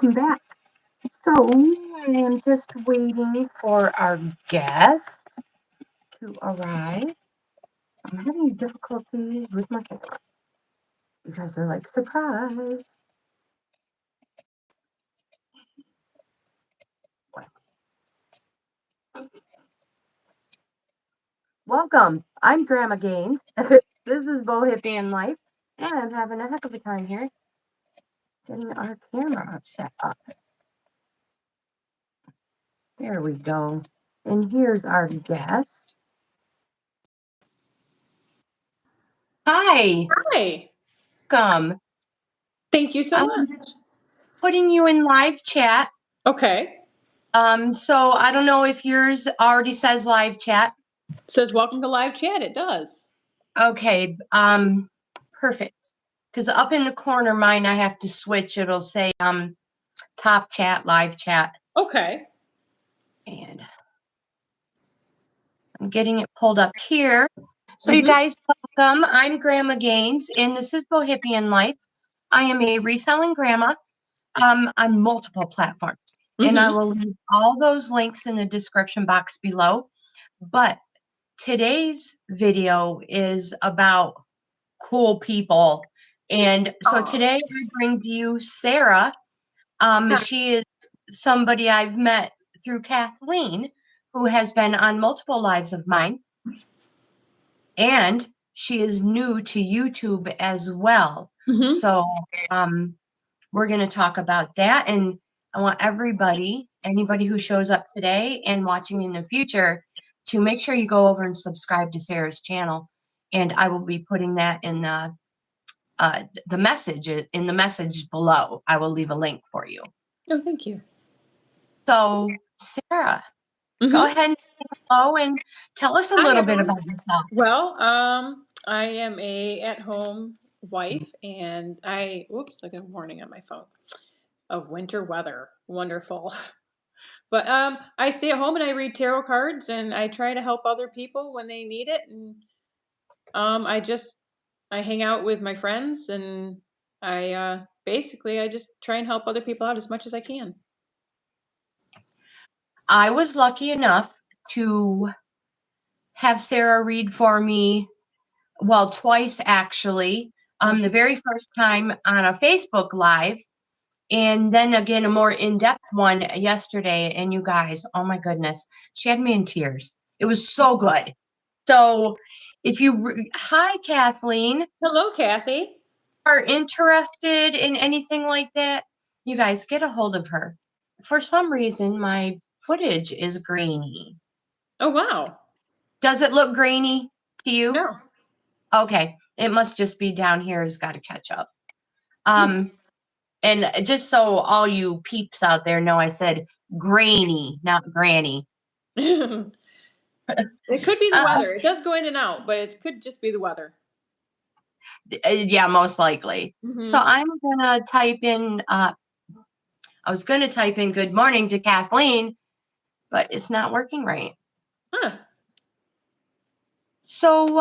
Welcome back. So, I am just waiting for our guest to arrive. I'm having difficulties with my camera because they're like, surprise. Welcome. I'm Grandma GAINZ. This is Bohippian Life. And I'm having a heck of a time here getting our camera set up. There we go. And here's our guest. Hi. Hi. Welcome. Thank you so much. Putting you in live chat. Okay. So I don't know if yours already says live chat. It says welcome to live chat. It does. Okay. Perfect. Because up in the corner, mine, I have to switch. It'll say top chat, live chat. Okay. And I'm getting it pulled up here. So you guys, welcome. I'm Grandma GAINZ, and this is Bohippian Life. I am a reselling grandma on multiple platforms. And I will leave all those links in the description box below. But today's video is about cool people. And so today I bring to you Sarah. She is somebody I've met through Kathleen, who has been on multiple lives of mine. And she is new to YouTube as well. So we're going to talk about that. And I want anybody who shows up today and watching in the future, to make sure you go over and subscribe to Sarah's channel. And I will be putting that in the message below. I will leave a link for you. Oh, thank you. So, Sarah, go ahead and say hello and tell us a little bit about yourself. Well, I am a at-home wife, and I got a warning on my phone of winter weather. Wonderful. But I stay at home and I read tarot cards, and I try to help other people when they need it. And I hang out with my friends, and I just try and help other people out as much as I can. I was lucky enough to have Sarah read for me, well, twice actually. The very first time on a Facebook Live, and then again a more in-depth one yesterday. And you guys, oh my goodness, she had me in tears. It was so good. So if you hi Kathleen. Hello, Kathy. Are interested in anything like that, you guys get a hold of her. For some reason my footage is grainy. Oh wow. Does it look grainy to you? No. Okay, it must just be down here has got to catch up. And just so all you peeps out there know, I said grainy, not granny. It could be the weather. It does go in and out, but it could just be the weather. Yeah, most likely. So I'm gonna type in. I was gonna type in "Good morning" to Kathleen, but it's not working right. So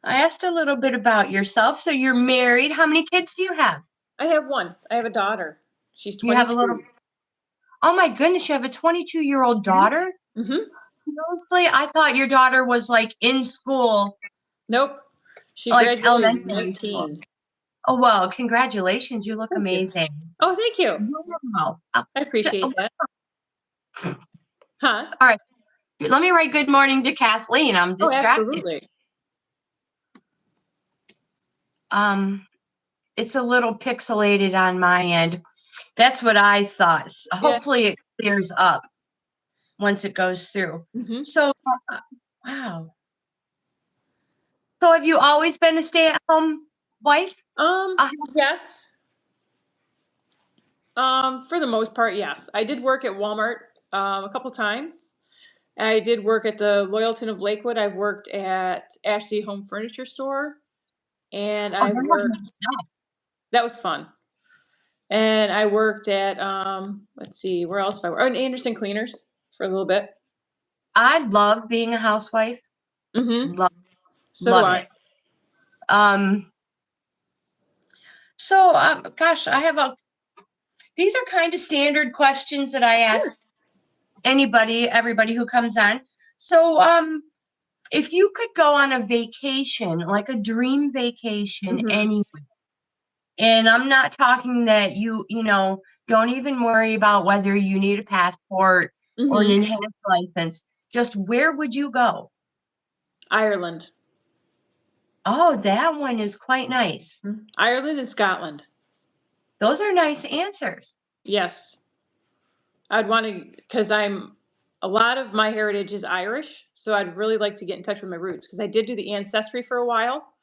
I asked a little bit about yourself. So you're married. How many kids do you have? I have one. I have a daughter. She's 22. You have a little. Oh my goodness, you have a 22-year-old daughter? Mostly, I thought your daughter was like in school. Nope. She graduated at 19. Oh, well, congratulations. You look amazing. Oh, thank you. Wow. I appreciate that. All right. Let me write good morning to Kathleen. I'm distracted. Absolutely. It's a little pixelated on my end. That's what I thought. Hopefully it clears up once it goes through. So, wow. So have you always been a stay-at-home wife? Yes. For the most part, yes. I did work at Walmart a couple times. I did work at the Loyalton of Lakewood. I've worked at Ashley Home Furniture Store, and I worked. That was fun. And I worked at let's see, where else did I work? Oh, in Anderson Cleaners for a little bit. I love being a housewife. So do I. So, gosh, these are kind of standard questions that I ask everybody who comes on. So, if you could go on a vacation, like a dream vacation Mhm. anywhere, and I'm not talking that don't even worry about whether you need a passport or an Mhm. enhanced license. Just where would you go? Ireland. Oh, that one is quite nice. Ireland and Scotland. Those are nice answers. Yes. I'd want to, because a lot of my heritage is Irish, so I'd really like to get in touch with my roots because I did do the ancestry for a while,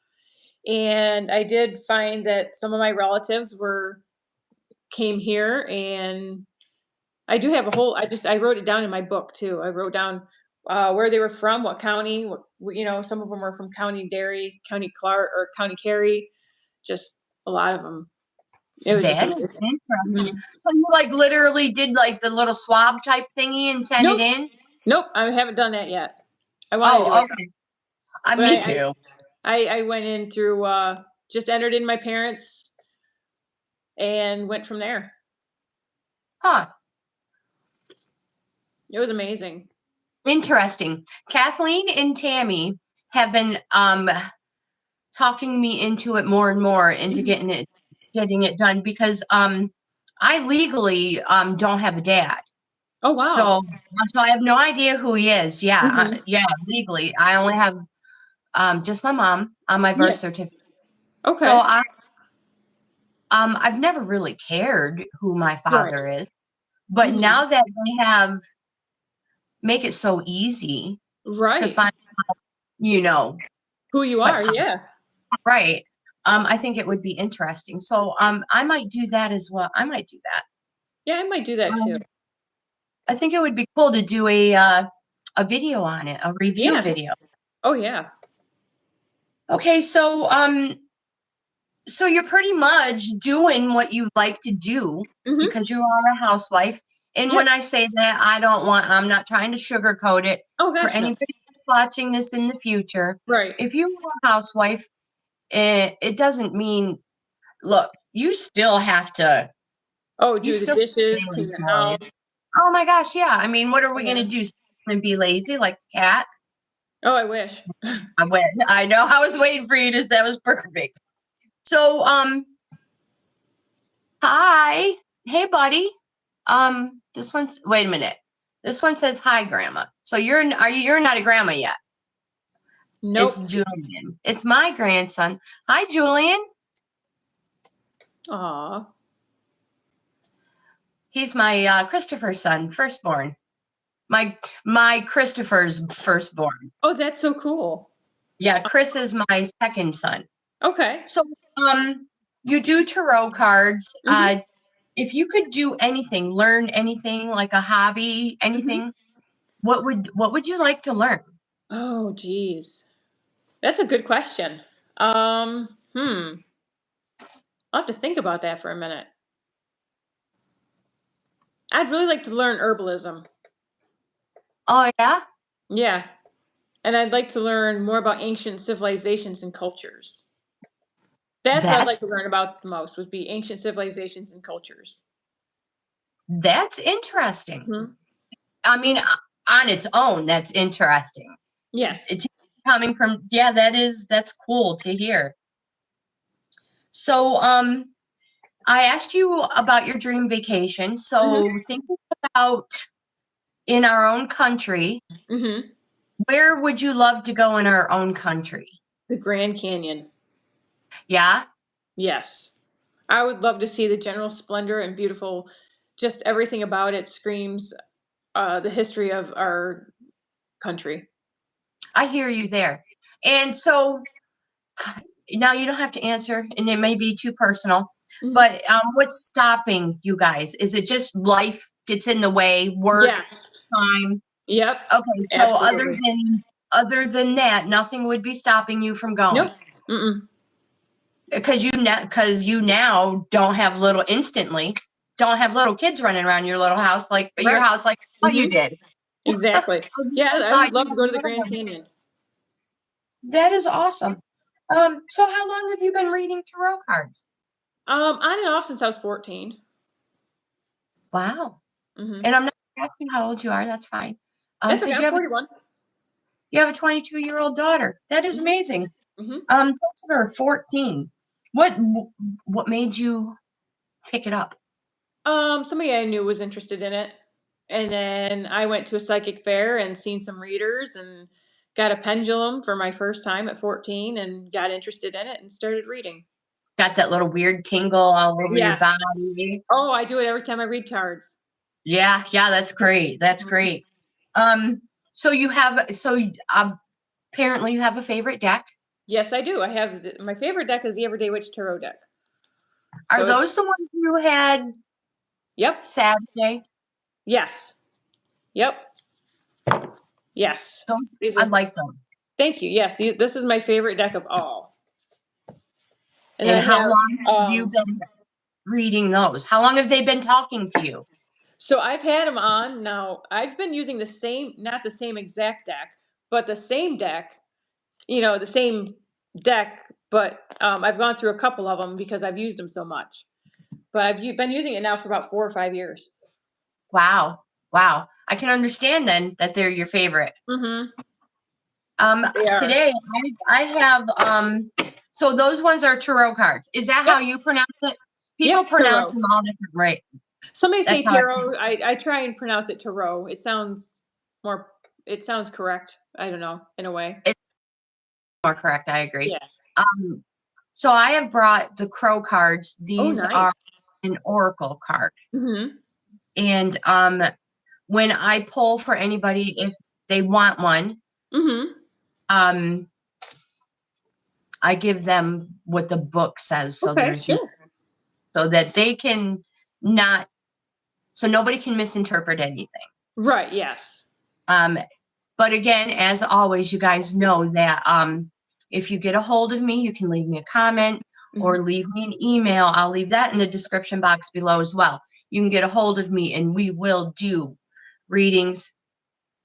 and I did find that some of my relatives came here, and I do have I wrote it down in my book too. I wrote down where they were from, what county, some of them were from County Derry, County Clark, or County Kerry, just a lot of them. It was just That is amazing. interesting. Mhm. So you like literally did like the little swab type thingy and sent it Nope, in? nope, I haven't done that yet. I want to do Oh, it, okay. but Me too. I went in through just entered in my parents and went from there. Huh. It was amazing. Interesting. Kathleen and Tammy have been talking me into it more and more into Mhm. getting it done because I legally don't have a dad. Oh wow. So I have no idea who he is. Yeah, Hmm. yeah, legally. I only have just my mom on my birth Yeah. certificate. So Okay. I've never really cared who my Right. father is, but Hmm. now that they have make it so easy to Right. find, you know, Who you quite are? Yeah. right. I think it would be interesting. So I might do that as well. I might do that. Yeah, I might do that too. Um, I think it would be cool to do a video on it, a review Yeah. video. Oh yeah. Okay, so you're pretty much doing what you like to do Hmm. because you are a housewife. And when Yes. I say that, I'm not trying to sugarcoat it Oh for gosh, no. anybody who's watching this in the future. Right. If you are a housewife, it doesn't mean, look, Oh, you do the still have dishes, daily clean the chores. house. Oh my gosh, yeah. I mean, what are we Yeah. gonna do? Sit and be lazy like the cat? Oh, I wish. I know. I was waiting for you to. That was perfect. So, hi, hey, buddy. This one's. Wait a minute. This one says hi, grandma. So you're not a grandma yet. It's Nope. Julian. It's my grandson. Hi, Julian. Aw. He's my Christopher's son, firstborn. My Christopher's firstborn. Oh, that's so cool. Yeah, Chris is my second son. Okay. So, you do tarot cards. Hmm. If you could do anything, learn anything, like a hobby, Hmm. anything, what would you like to learn? Oh, geez. That's a good question. Hmm. I'll have to think about that for a minute. I'd really like to learn herbalism. Oh yeah, Yeah. And I'd like to learn more about ancient civilizations and cultures. That's what I'd that's like to learn about the most, would be ancient civilizations and cultures. that's interesting. Mhm. I mean, on its own, that's interesting. Yes. It's coming from yeah, that's cool to hear. So, I asked you about your dream vacation. Mhm. So, thinking about in our own country, Mhm. where would you love to go in our own country? The Grand Canyon. Yeah, Yes. I would love to see the general splendor and beautiful, just everything about it screams the history of our country. I hear you there. And so now you don't have to answer, and it may be too personal, Mhm. but what's stopping you guys? Is it just life gets in the way, work, Yes. time? Yep. Okay, so Absolutely. other than that, nothing would be stopping you from Nope. going Mm-mm. because you now don't have little kids running around your little house like your Right. house like oh you Mhm. did. Exactly. I Yeah, just I thought would you love to go to the were Grand little. Canyon. That is awesome. So how long have you been reading tarot cards? On and off since I was 14. Wow. Mhm. And I'm not asking how old you are. That's fine. That's okay, Because I'm 41. you have a 22-year-old daughter. That is Mhm, amazing. mhm. Since you were 14, what made you pick it up? Somebody I knew was interested in it, and then I went to a psychic fair and seen some readers and got a pendulum for my first time at 14 and got interested in it and started reading. Got that little weird tingle all over your Yes. body. Oh, I do it every time I read cards. Yeah, yeah, that's great. That's Mhm. great. Um, apparently you have a favorite deck. Yes, I do. I have my favorite deck is the Everyday Witch Tarot deck. Are So it's those the ones you had yep, Saturday? yes, yep, yes. Those These I are like those. thank you. Yes, this is my favorite deck of all. And then And I how have long have you been reading those? How long have they been talking to you? so I've had them on now. I've been using the same, not the same exact deck, but the same deck. The same deck, but I've gone through a couple of them because I've used them so much. But been using it now for about 4 or 5 years. Wow. Wow. I can understand then that they're your favorite. Mm-hmm. They are. Today I have so those ones are tarot cards. Is that how Yep. you pronounce it? People Yep. pronounce Tarot. them all different, right? Somebody That's say how I tarot. I try and pronounce it tarot. It sounds more. It sounds correct. I don't know, in a way. it's more correct. I agree. Yeah. Um, so I have brought the crow cards. Oh, These are nice. an oracle card. Mm-hmm. And when I pull for anybody if they want one, Mm-hmm. um I give them what the book says. So Okay. there's you Sure. so that they can not so nobody can misinterpret anything. Right. Yes. Um but again, as always, you guys know that if you get a hold of me, you can leave me a comment Mm-hmm. or leave me an email. I'll leave that in the description box below as well. You can get a hold of me and we will do readings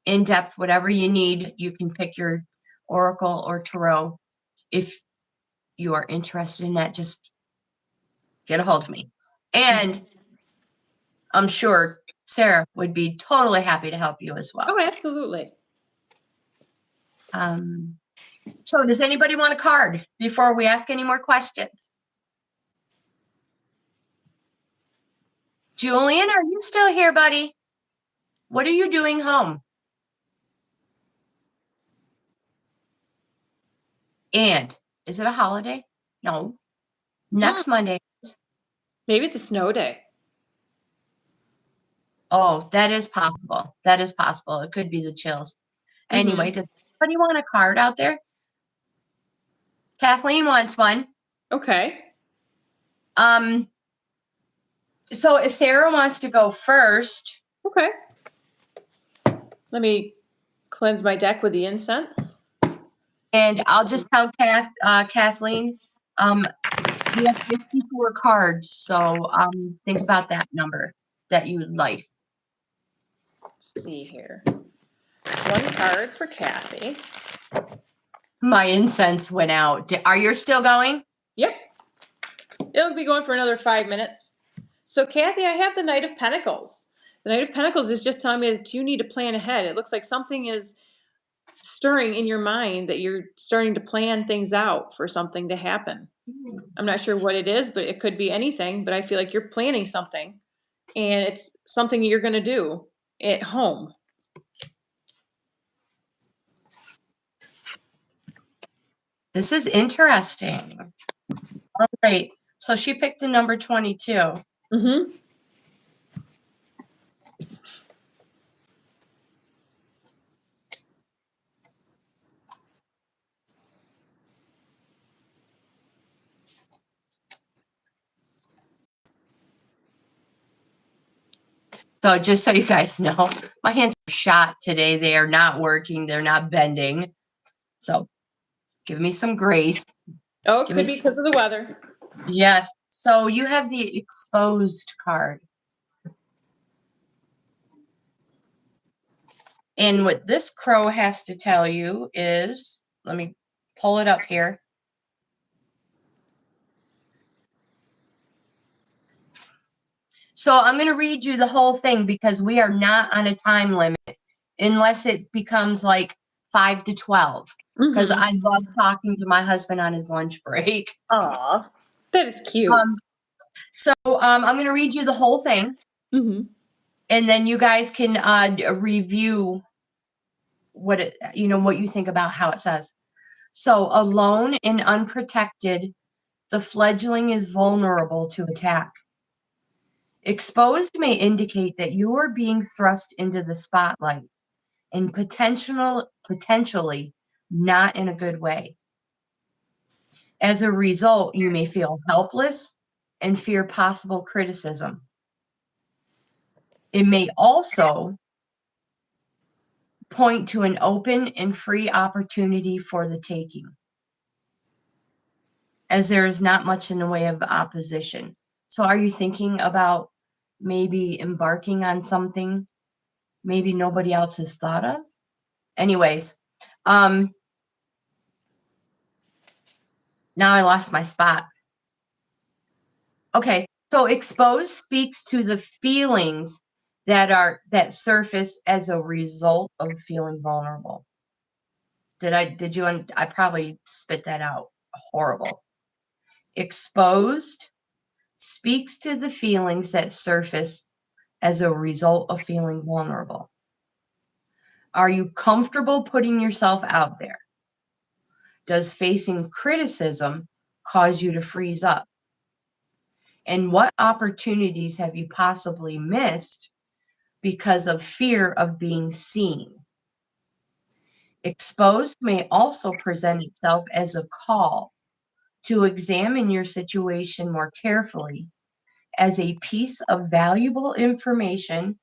in depth, whatever you need. You can pick your oracle or tarot. If you are interested in that, just get a hold of me. And I'm sure Sarah would be totally happy to help you as well. Oh, absolutely. Um, so does anybody want a card before we ask any more questions? Julian, are you still here, buddy? What are you doing home? And is it a holiday? No. Hmm. Next Monday. Maybe it's a snow day. Oh, that is possible. That is possible. It could be the chills. Anyway, Mm-hmm. does anybody want a card out there? Kathleen wants one. Okay. Um, so if Sarah wants to go first, Okay. Let me cleanse my deck with the incense. and I'll just tell Kathleen, we have 54 cards, so think about that number that you would like. Let's see here. One card for Kathy. My incense went out. Are you still going? Yep. It'll be going for another 5 minutes. So, Kathy, I have the Knight of Pentacles. The Knight of Pentacles is just telling me that you need to plan ahead. It looks like something is stirring in your mind that you're starting to plan things out for something to happen. I'm not sure what it is, but it could be anything. But I feel like you're planning something and it's something you're going to do at home. This is interesting. All right. So she picked the number 22. Mm-hmm. So just so you guys know, my hands are shot today. They are not working. They're not bending. So give me some grace. Oh, it Give me could be because of the weather. Yes. So you have the exposed card. And what this crow has to tell you is, let me pull it up here. So I'm going to read you the whole thing because we are not on a time limit unless it becomes like 5 to 12. Because I love talking to my husband on his lunch break. Aw, that is cute. So I'm going to read you the whole thing. And then you guys can review what you think about how it says. So alone and unprotected, the fledgling is vulnerable to attack. Exposed may indicate that you are being thrust into the spotlight and potentially not in a good way. As a result, you may feel helpless and fear possible criticism. It may also point to an open and free opportunity for the taking, as there is not much in the way of opposition. So are you thinking about maybe embarking on something maybe nobody else has thought of? Anyways, now I lost my spot. Okay, so exposed speaks to the feelings that surface as a result of feeling vulnerable. I probably spit that out. Horrible. Exposed speaks to the feelings that surface as a result of feeling vulnerable. Are you comfortable putting yourself out there? Does facing criticism cause you to freeze up? And what opportunities have you possibly missed because of fear of being seen? Exposed may also present itself as a call to examine your situation more carefully, as a piece of valuable information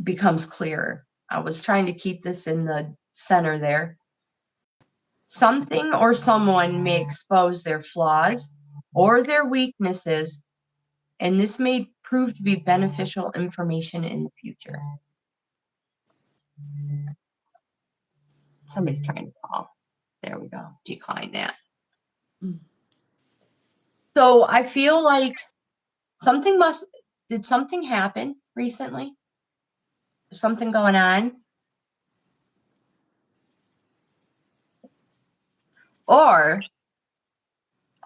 becomes clearer. I was trying to keep this in the center there. Something or someone may expose their flaws or their weaknesses, and this may prove to be beneficial information in the future. Somebody's trying to call. There we go. Decline that. So I feel like did something happen recently? Something going on? Or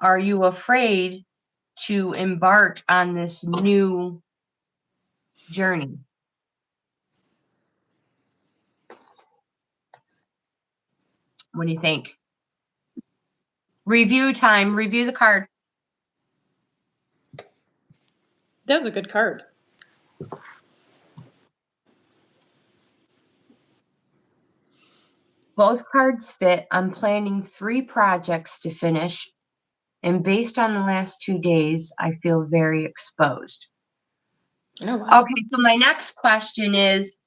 are you afraid to embark on this new journey? What do you think? Review time. Review the card. That was a good card. Both cards fit. I'm planning 3 projects to finish, and based on the last 2 days, I feel very exposed. Oh, wow. Okay, so my next question is,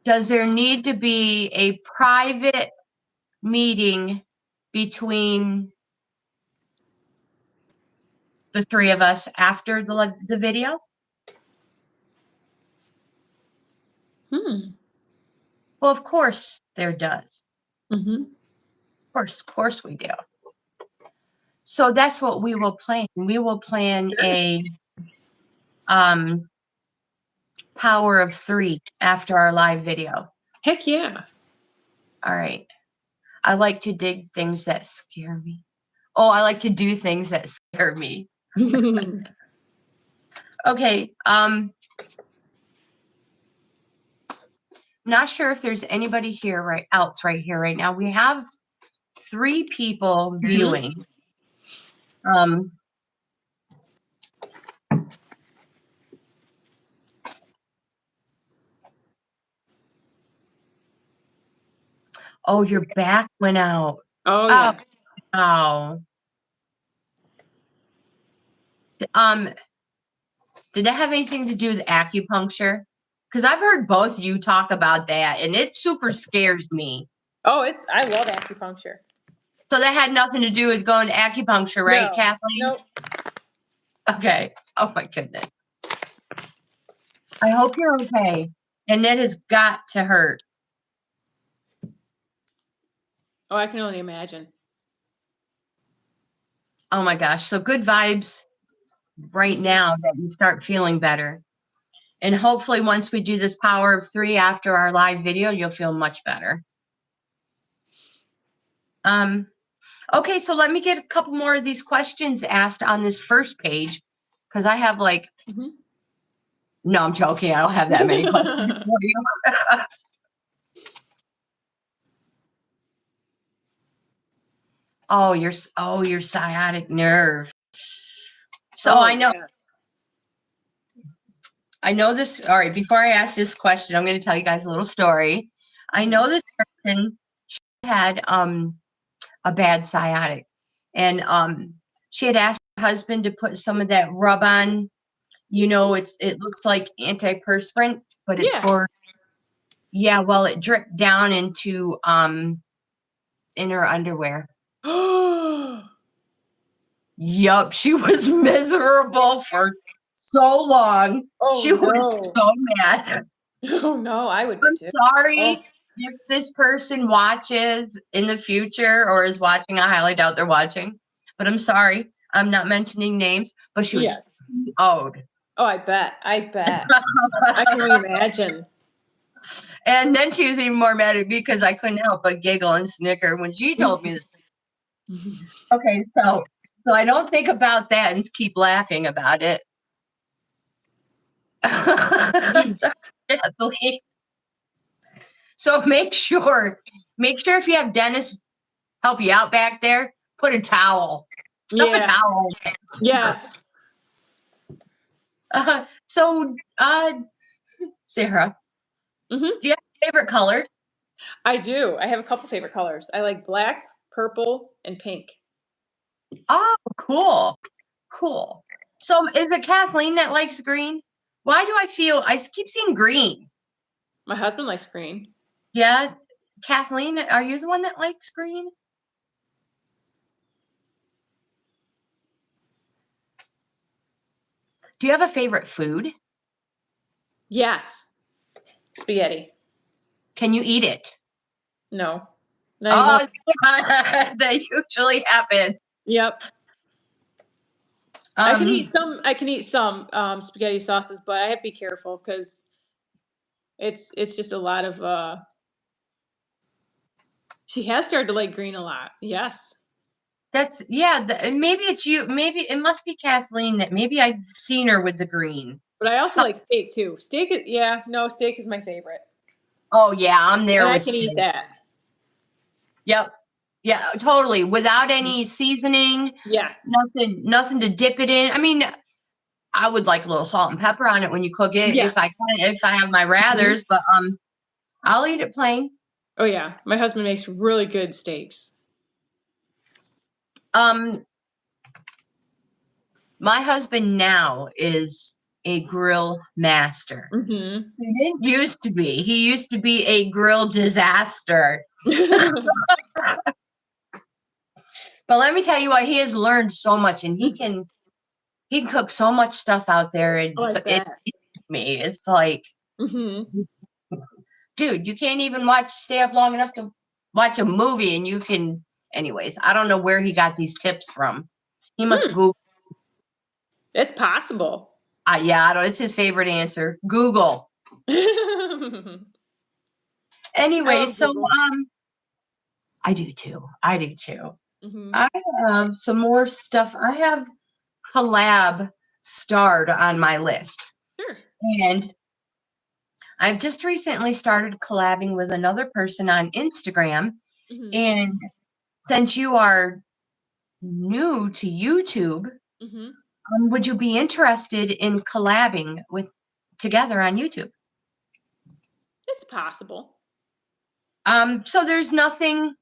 does there need to be a private meeting between the 3 of us after the video? Well, of course there does. Of course we do. So that's what we will plan. We will plan a power of 3 after our live video. Heck yeah. All right. I like to dig things that scare me. Oh, I like to do things that scare me. Okay. Not sure if there's anybody here right here right now. We have 3 people viewing. Oh, your back went out. Oh, yeah. Oh. Did that have anything to do with acupuncture? Because I've heard both you talk about that, and it super scares me. Oh, I love acupuncture. So that had nothing to do with going to acupuncture, right, No. Kathleen? Nope. Okay. Oh my goodness. I hope you're okay. And that has got to hurt. Oh, I can only imagine. Oh my gosh. So good vibes. right now that you start feeling better. And hopefully once we do this power of 3 after our live video, you'll feel much better. Okay, so let me get a couple more of these questions asked on this first page, because I have like, no, I'm joking. I don't have that many questions for you. Oh, your sciatic nerve. So I know this. All right, before I ask this question, I'm going to tell you guys a little story. I know this person had a bad sciatic, and she had asked her husband to put some of that rub on. It looks like antiperspirant, but it's for well, it dripped down into in her underwear. Yup, she was miserable for so long. She was so mad. Oh no, I would. I'm sorry if this person watches in the future or is watching. I highly doubt they're watching, but I'm sorry. I'm not mentioning names, but she was owed. Oh, I bet. I can only imagine. And then she was even more mad at me because I couldn't help but giggle and snicker when she told me this. Okay, so I don't think about that and keep laughing about it. So make sure if you have dentists help you out back there, put a towel. Stuff a towel. Yes. Sarah, do you have a favorite color? I do. I have a couple favorite colors. I like black, purple, and pink. Oh, cool. So is it Kathleen that likes green? Why do I keep seeing green? My husband likes green. Yeah. Kathleen, are you the one that likes green? Do you have a favorite food? Yes. Spaghetti. Can you eat it? No. That usually happens. Yep. I can eat some spaghetti sauces, but I have to be careful because it's just a lot of she has started to like green a lot. Yes. That's maybe it's you. Maybe it must be Kathleen that maybe I've seen her with the green. But I also like steak too. Steak is my favorite. Oh yeah, I'm there and with I can steak. eat that. Yep. Yeah, totally. Without any seasoning. Yes. Nothing to dip it in. I mean, I would like a little salt and pepper on it when you cook it if I have my rathers, but I'll eat it plain. Oh yeah, my husband makes really good steaks. My husband now is a grill master. He didn't used to be. He used to be a grill disaster. But let me tell you what, he has learned so much, and he can cook so much stuff out there. And it's like, dude, you can't even stay up long enough to watch a movie, and you can. Anyways, I don't know where he got these tips from. He must Google. It's possible. It's his favorite answer. Google. Anyway, so I do too. I have some more stuff. I have collab starred on my list. Sure. And I've just recently started collabing with another person on Instagram. And since you are new to YouTube, would you be interested in collabing together on YouTube? It's possible. So there's nothing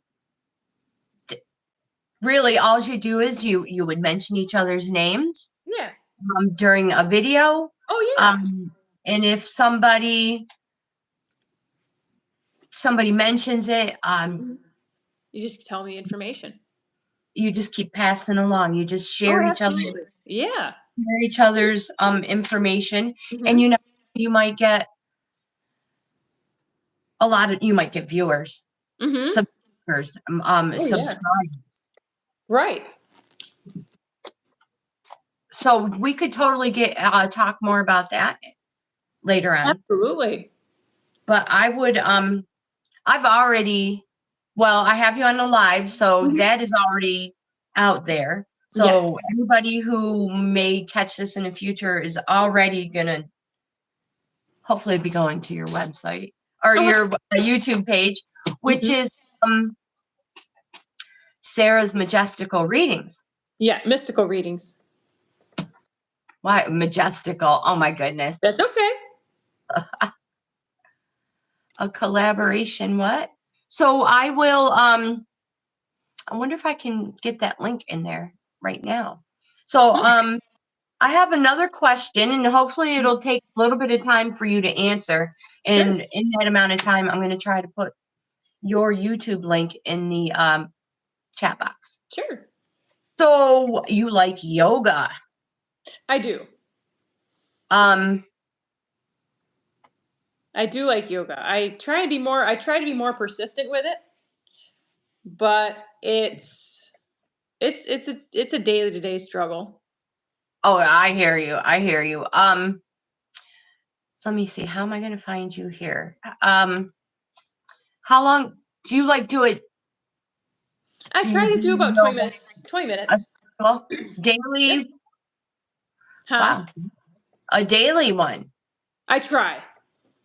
really. All you do is you would mention each other's names. Yeah. During a video. Oh yeah. And if somebody mentions it, you just tell me information. You just keep passing along. You just share each other's information, and you might get you might get viewers, subscribers, subscribers. Right. So we could totally talk more about that later on. Absolutely. But I would, I've already, well, I have you on the live, so that is already out there. So anybody who may catch this in the future is already gonna hopefully be going to your website or your YouTube page, which is Sarah's Majestical Readings. Yeah, mystical readings. Why majestical? Oh my goodness. That's okay. A collaboration, what? So I will, I wonder if I can get that link in there right now. So I have another question, and hopefully it'll take a little bit of time for you to answer. And in that amount of time, I'm going to try to put your YouTube link in the chat box. Sure. So you like yoga? I do. I do like yoga. I try to be more persistent with it, but it's a day to day struggle. Oh, I hear you. I hear you. Let me see. How am I going to find you here? How long do you do it? I try to do about 20 minutes. 20 minutes. Daily? Huh? Wow. A daily one. I try.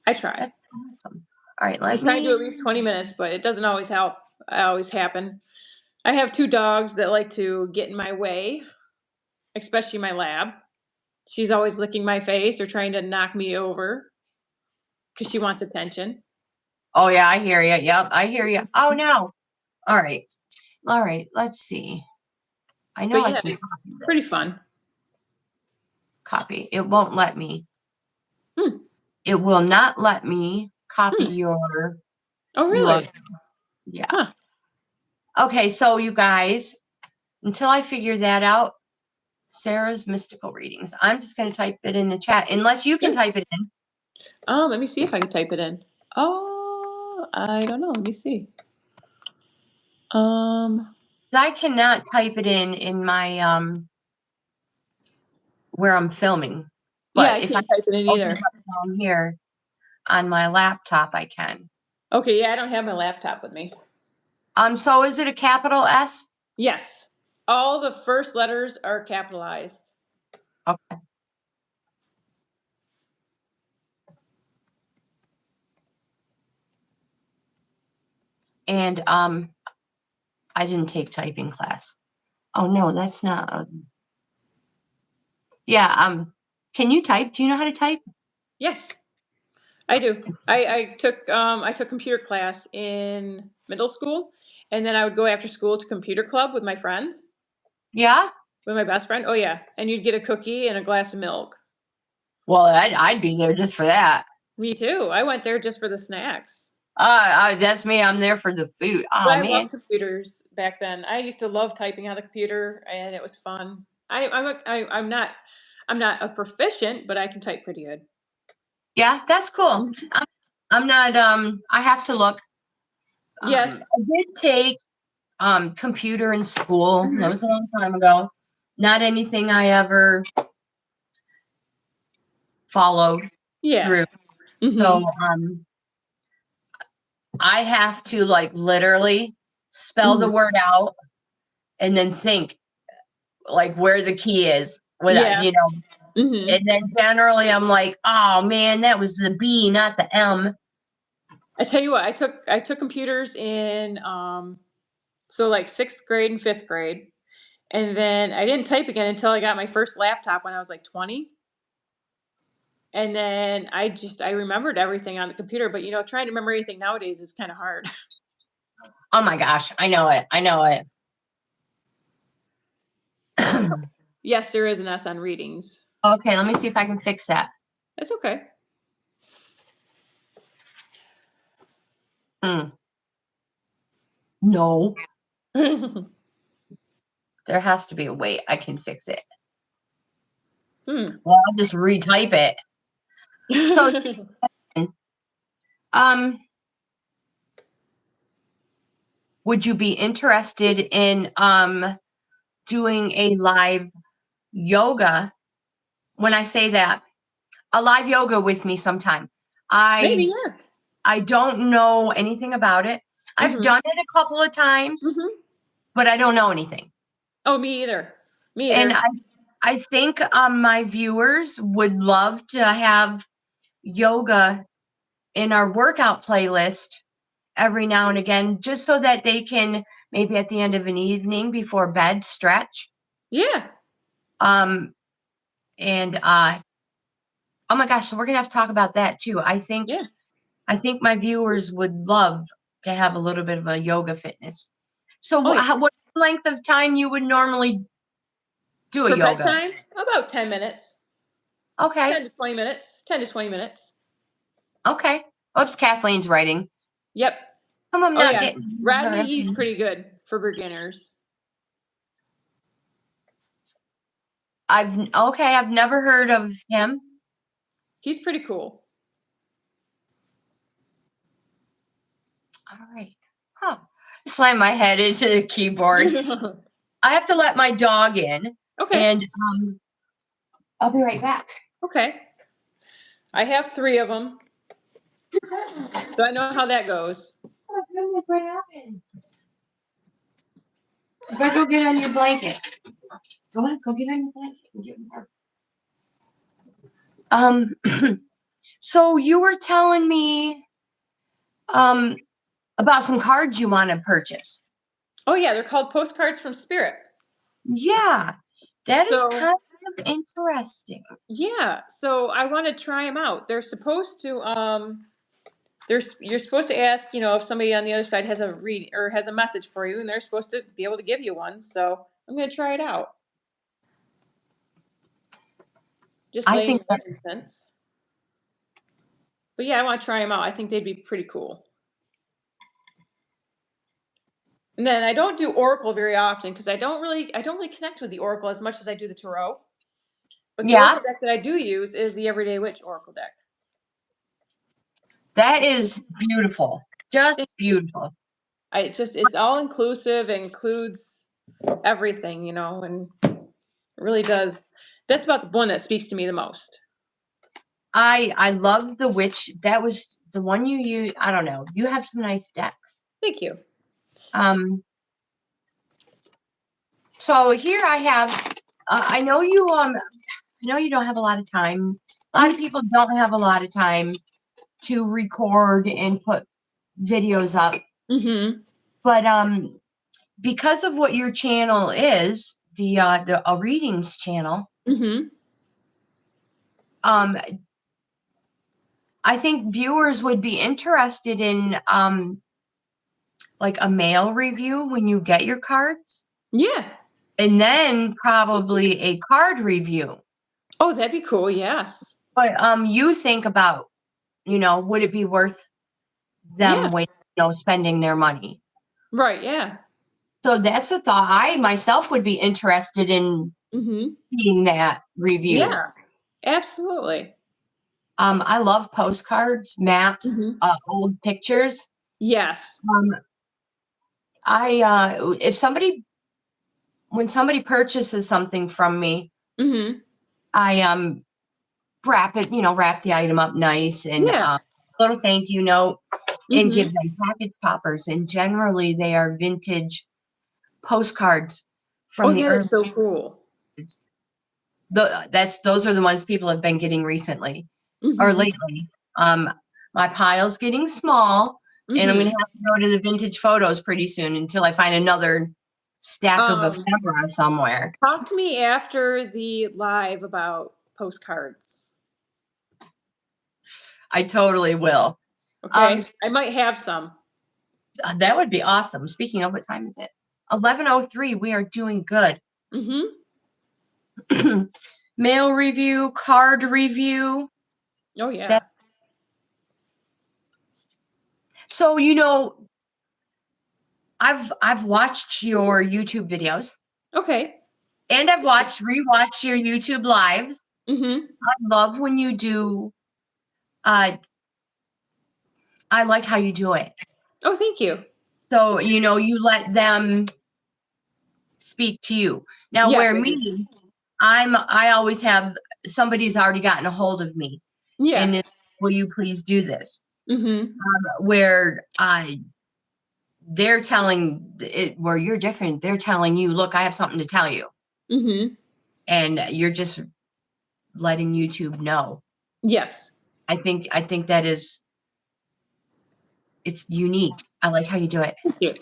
That's awesome. All right, I try to do at least 20 minutes, but it doesn't always happen. I have 2 dogs that like to get in my way, especially my lab. She's always licking my face or trying to knock me over because she wants attention. Oh, yeah, I hear you. Yep, I hear you. Oh, no. All right. All right, let's see. I know I can copy it's pretty fun. Copy. It won't let me. It will not let me copy your Oh, really? Yeah. Huh. Okay, so you guys, until I figure that out, Sarah's Mystical Readings. I'm just going to type it in the chat, unless you can type it in. Let me see if I can type it in. Oh, I don't know. Let me see. I cannot type it in my where I'm filming. But if I type it in either. Down here on my laptop, I can. Okay, yeah, I don't have my laptop with me. So is it a capital S? Yes. All the first letters are capitalized. Okay. And I didn't take typing class. Oh no, that's not yeah, can you type? Do you know how to type? Yes. I do. I took computer class in middle school, and then I would go after school to computer club with my friend. Yeah? With my best friend. Oh yeah. And you'd get a cookie and a glass of milk. Well, I'd be there just for that. Me too. I went there just for the snacks. That's me. I'm there for the food. Oh, I man. loved computers back then. I used to love typing on the computer, and it was fun. I'm not a proficient, but I can type pretty good. Yeah, that's cool. I'm not. I have to look. Yes. I did take computer in school. That was a long time ago. Not anything I ever followed through. So I have to literally spell the word out and then think where the key is without and then generally I'm like, oh man, that was the B, not the M. I tell you what, I took computers in so 6th grade and 5th grade. And then I didn't type again until I got my first laptop when I was 20. And then I remembered everything on the computer, but trying to remember anything nowadays is kind of hard. Oh my gosh, I know it. Yes, there is an S on readings. Okay, let me see if I can fix that. That's okay. No. There has to be a way I can fix it. Well, I'll just retype it. So, would you be interested in doing a live yoga, when I say that, a live yoga with me sometime. Maybe, I yeah. I don't know anything about it. I've Mhm. done it a couple of times, Mhm. but I don't know anything. Oh, me either. Me And either. I think my viewers would love to have yoga in our workout playlist every now and again, just so that they can maybe at the end of an evening before bed stretch. Yeah. Um, and oh my gosh, so we're gonna have to talk about that too. Yeah. I think my viewers would love to have a little bit of a yoga fitness. So Oh, yeah. what length of time you would normally do a For yoga? bedtime, about 10 minutes. Okay. 10 to 20 minutes. 10 to 20 minutes. Okay. Oops, Kathleen's writing. Yep. Come on, I'm Oh, not yeah. getting Rodney her. E's pretty good for beginners. I've never heard of him. He's pretty cool. All right. Huh. Slam my head into the keyboard. I have to let my dog in, Okay. and I'll be right back. Okay. I have 3 of them, so I know how that goes. What happened? You better go get on your blanket. Go on, go get on your blanket and get warm. So you were telling me about some cards you want to purchase. Oh, yeah, they're called Postcards from Spirit. Yeah, that is So, kind of interesting. yeah, so I wanna try them out. They're supposed to, you're supposed to ask, if somebody on the other side has a read or has a message for you, and they're supposed to be able to give you one, so I'm gonna try it out. Just I laying think in that incense. But yeah, I wanna try them out. I think they'd be pretty cool. And then I don't do Oracle very often because I don't really connect with the Oracle as much as I do the Tarot. But the yeah, Oracle deck that I do use is the Everyday Witch Oracle deck. that is beautiful. Just Thank you. beautiful. It's all inclusive, it includes everything, and it really does. That's about the one that speaks to me the most. I love the witch. That was the one you use. I don't know. You have some nice decks. Thank you. So here I have. I know you. I know you don't have a lot of time. A lot of people don't have a lot of time to record and put videos up. Mhm. But because of what your channel is, the a readings channel, Mhm. um, I think viewers would be interested in like a mail review when you get your cards, Yeah. and then probably a card review. Oh, that'd be cool. Yes. But you think about, would it be worth Yeah. them spending their money? Right. Yeah. So that's a thought. I myself would be interested in Mhm. seeing that review. Yeah. Absolutely. I love postcards, maps, Mhm. old pictures. Yes. Um, when somebody purchases something from me, Mhm. I wrap the item up nice and Yeah. little thank you note and give Mhm. them package toppers. And generally, they are vintage postcards Oh, from the that early. is so cool. Those are the ones people have been getting recently or Mhm. lately. Um, my pile's getting small, and I'm gonna Mhm. have to go to the vintage photos pretty soon until I find another stack of Um, ephemera somewhere. Talk to me after the live about postcards. I totally will. Okay? I might have some. That would be awesome. Speaking of, what time is it? 11:03. We are doing good. Mhm. Mail review, card review. Oh, That yeah. so I've watched your YouTube videos Okay. and I've rewatched your YouTube lives. Mhm. I love when you do. Uh, I like how you do it. Oh, thank you. So you let them speak to you. Now, Yes, where I do. me, I always have somebody's already gotten a hold of me, Yeah. and will you please do this? Mhm. Where they're telling it where you're different. They're telling you, look, I have something to tell you, Mhm. and you're just letting YouTube know. Yes. I think that is it's unique. I like how you do it. Thank you.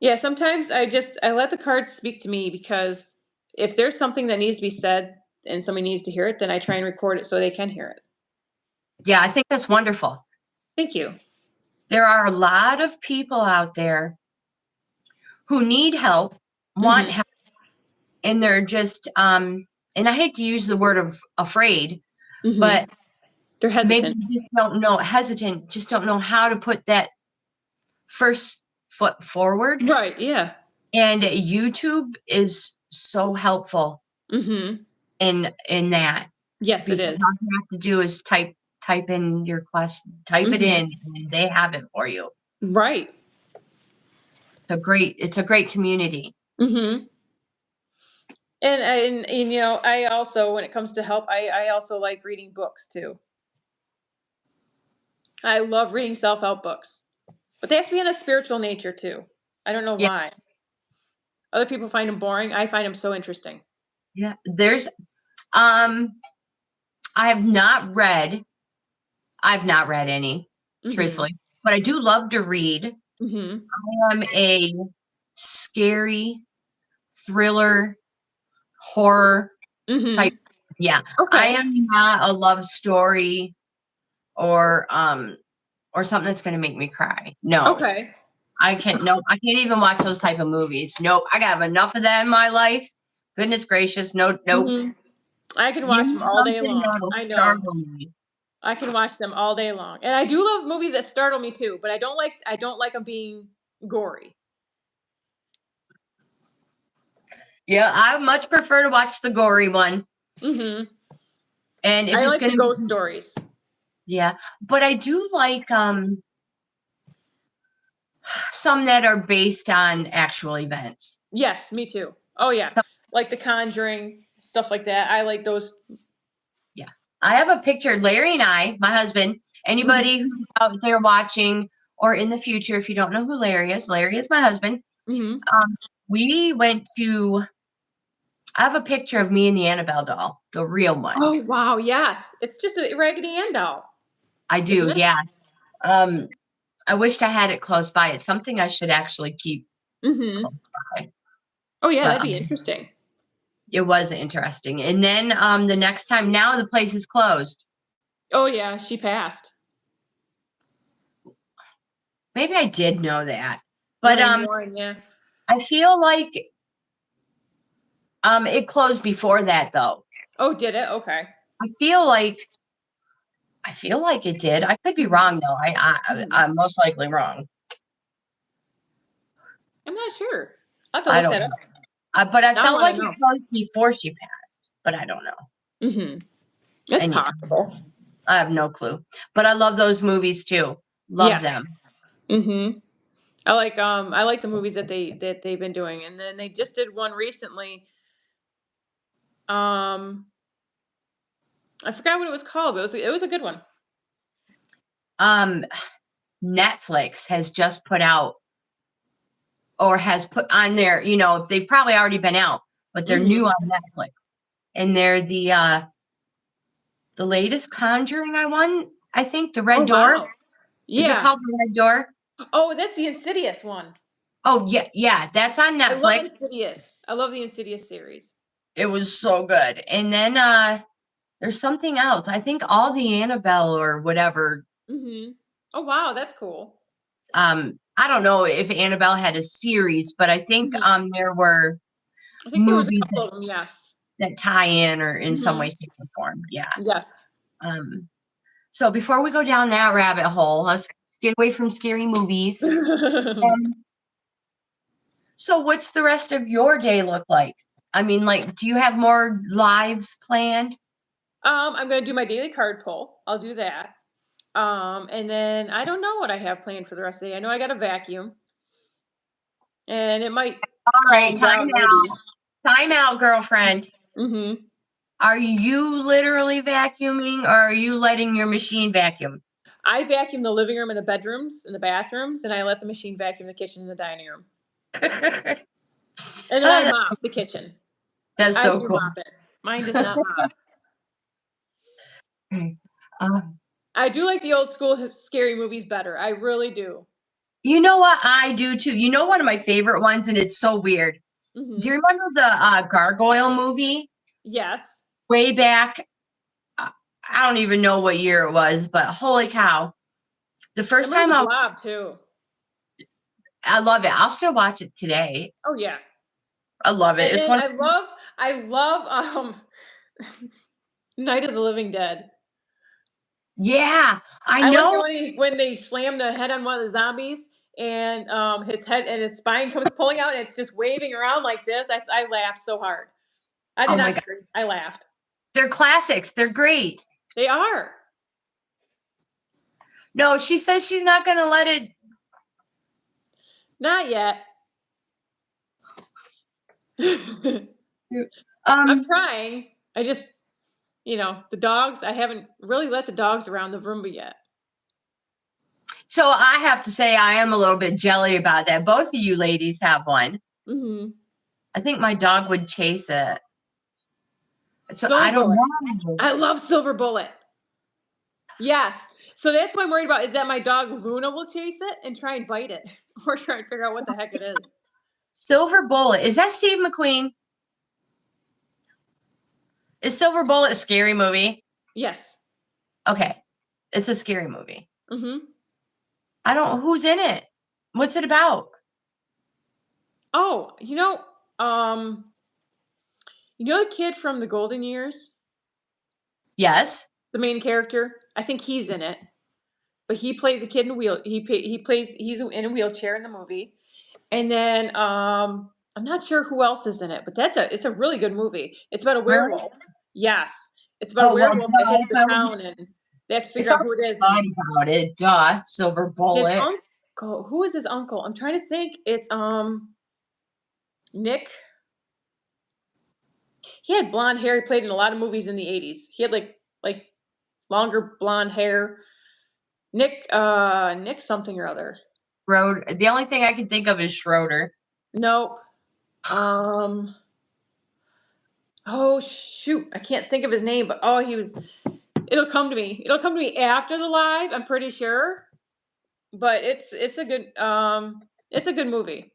Yeah, sometimes I let the cards speak to me because if there's something that needs to be said and somebody needs to hear it, then I try and record it so they can hear it. Yeah, I think that's wonderful. Thank you. There are a lot of people out there who need help, want Mhm. help, and they're just and I hate to use the word of afraid, Mhm. but They're maybe hesitant. you just don't know hesitant, just don't know how to put that first foot forward. Right, yeah. And YouTube is so helpful Mhm. in that Yes, it because is. all you have to do is type in your question, type it Mhm. in, and they have it for you. Right. It's a great community. Mhm. And you know, I also when it comes to help, I also like reading books too. I love reading self-help books. But they have to be in a spiritual nature too. I don't know Yeah, why. Other people find them boring. I find them so interesting. yeah. There's um I have not read I've not read any, Mhm. truthfully, but I do love to read. Mhm. I'm a scary thriller horror type. Mhm. Yeah, I Okay. am not a love story or something that's gonna make me cry. No, Okay. I can't. Nope, I can't even watch those type of movies. Nope, I got enough of that in my life. Goodness gracious, no, nope. Mhm. I can Give watch me them all day something long. that'll I know. startle me. I can watch them all day long. And I do love movies that startle me too, but I don't like them being gory. Yeah, I much prefer to watch the gory one. Mhm. And if I it's like the gonna ghost be, stories. yeah, but I do like some that are based on actual events. Yes, me too. Oh yeah. So, Like The Conjuring, stuff like that. I like those. yeah, I have a picture. Larry and I, my husband, Mhm. anybody who's out there watching or in the future, if you don't know who Larry is my husband. Mhm. Um, we went to. I have a picture of me and the Annabelle doll, the real one. Oh wow, yes. It's just a Raggedy Ann doll, I isn't do, it? yeah. Um, I wished I had it close by. It's something I should actually keep close Mhm. by. Oh yeah, But that'd be interesting. it was interesting. And then the next time, now the place is closed. Oh yeah, she passed. Maybe I did know that, but Lorraine Warren, yeah. I feel like it closed before that though. Oh, did it? Okay. I feel like it did. I could be Mhm. wrong though. Mhm. I'm most likely wrong. I'm not sure. I'll have to I look don't that up. know. But I Now I felt wanna like it know. closed before she passed. But I don't know. Mhm. It's And yeah, possible. I have no clue. But I love those movies too. Love Yes. them. Mhm. I like the movies that they've been doing, and then they just did one recently. Um, I forgot what it was called, but it was a good one. Um, Netflix has just put out or has put on there, they've probably already been out, but they're new Mhm. on Netflix. And they're the latest Conjuring I think, the Oh Red Door. wow. Is it Yeah. called the Red Door? Oh, that's the Insidious one. Oh yeah, yeah, that's on I love Netflix. Insidious. I love the Insidious series. It was so good. And then there's something else. I think all the Annabelle or whatever. Mhm. Oh wow, that's cool. I don't know if Annabelle had a series, but I think Mhm. there were I think there was a movies couple of them. Yes. that tie in or in some way, Mhm. shape, or form. Yeah. Yes. Um, so before we go down that rabbit hole, let's get away from scary movies. Um, so what's the rest of your day look like? I mean, like, do you have more lives planned? I'm gonna do my daily card pull. I'll do that. And then I don't know what I have planned for the rest of the day. I know I got a vacuum, and it might All right, calm time down out. maybe. time out, girlfriend. Mm-hmm. Are you literally vacuuming or are you letting your machine vacuum? I vacuum the living room and the bedrooms and the bathrooms, and I let the machine vacuum the kitchen and the dining room. And then I mop the kitchen. That's I so do cool. mop it. Mine does not mop. I do like the old school scary movies better. I really do. You know what I do too? You know one of my favorite ones, and it's so weird. Mm-hmm. Do you remember the Gargoyle movie? Yes. Way back, I don't even know what year it was, but holy cow. The first I remember time the Blob too. I love it. I'll still watch it today. Oh yeah. I love it. And It's then one. I love Night of the Living Dead. Yeah, I I like know. it when they slam the head on one of the zombies and his head and his spine comes pulling out and it's just waving around like this. I laughed so hard. I did Oh my not God. scream. I laughed. They're classics. They're great. They are. No, she says she's not going to let it. Not yet. I'm trying. I just, the dogs, I haven't really let the dogs around the Roomba yet. So I have to say I am a little bit jelly about that. Both of you ladies have one. Mm-hmm. I think my dog would chase it. So Silver I don't Bullet. know. I love Silver Bullet. Yes. So that's what I'm worried about is that my dog Luna will chase it and try and bite it or try and figure out what the heck it is. Silver Bullet. Is that Steve McQueen? Is Silver Bullet a scary movie? Yes. Okay. It's a scary movie. Mm-hmm. I don't. Who's in it? What's it about? Oh, the kid from the Golden Years, Yes. the main character. I think he's in it, but he plays a kid in a wheel. He's in a wheelchair in the movie, and then I'm not sure who else is in it, but it's a really good movie. It's about a Really? werewolf. Yes, it's about a Oh well. werewolf that hits the town, and they have to If figure I out who it is. thought And about it, duh. Silver his Bullet. uncle. Who is his uncle? I'm trying to think. It's Nick. He had blonde hair. He played in a lot of movies in the 80s. He had like longer blonde hair. Nick something or other. The only thing I can think of is Schroeder. Nope. Oh shoot, I can't think of his name, but it'll come to me. It'll come to me after the live, I'm pretty sure. But it's a good movie.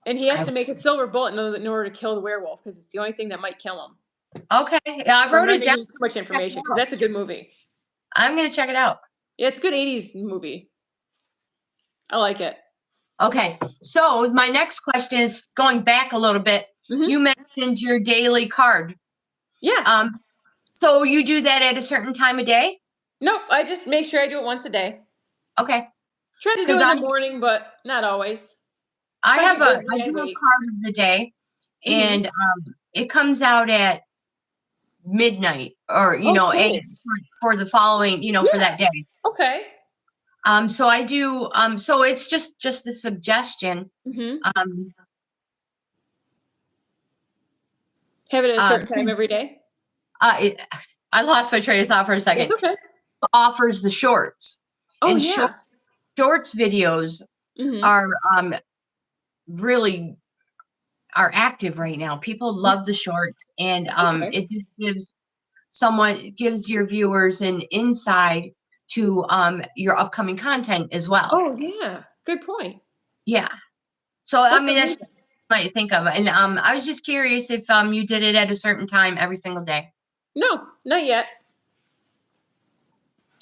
And he has to make a silver bullet in order to kill the werewolf because it's the only thing that might kill him. Okay. Yeah, I wrote it down. Too much information because that's a good movie. I'm gonna check it out. Yeah, it's a good 80s movie. I like it. Okay. So my next question is going back a little bit. Mm-hmm. You mentioned your daily card. Yes. So you do that at a certain time of day? Nope. I just make sure I do it once a day. Okay. Try to do it in the morning, but not always. I do a card of the day, and it comes out at midnight or 8 for the following, for that day. Okay. So I do. So it's just a suggestion. Mm-hmm. Have it at a certain time every day. I lost my train of thought for a second. It's okay. Offers the shorts. Oh, and yeah. Shorts videos are really are active right now. People love the shorts, and it just gives your viewers an insight to your upcoming content as well. Oh yeah, good point. Yeah. So I mean that's what I might think of. And I was just curious if you did it at a certain time every single day. No, not yet.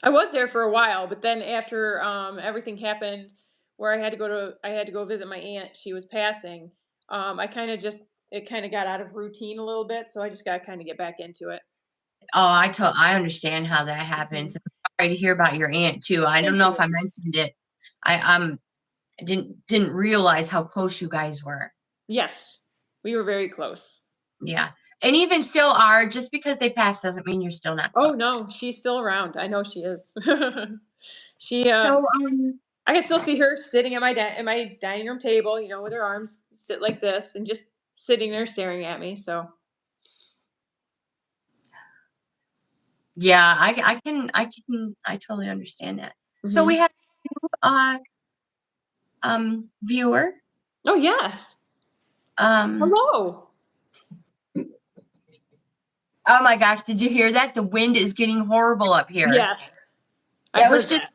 I was there for a while, but then after everything happened where I had to go visit my aunt, she was passing. It kind of got out of routine a little bit, so I just got to kind of get back into it. Oh, I understand how that happens. I'm sorry to hear about your aunt too. I don't know if I mentioned it. I didn't realize how close you guys were. Yes, we were very close. Yeah. And even still are. Just because they passed doesn't mean you're still not close. Oh no, she's still around. I know she is. I can still see her sitting at my dining room table, with her arms sit like this and just sitting there staring at me. So Yeah, I totally understand that. So we have uh viewer. oh yes, Um hello. oh my gosh, did you hear that? The wind is getting horrible up here. Yes, I That was heard just that.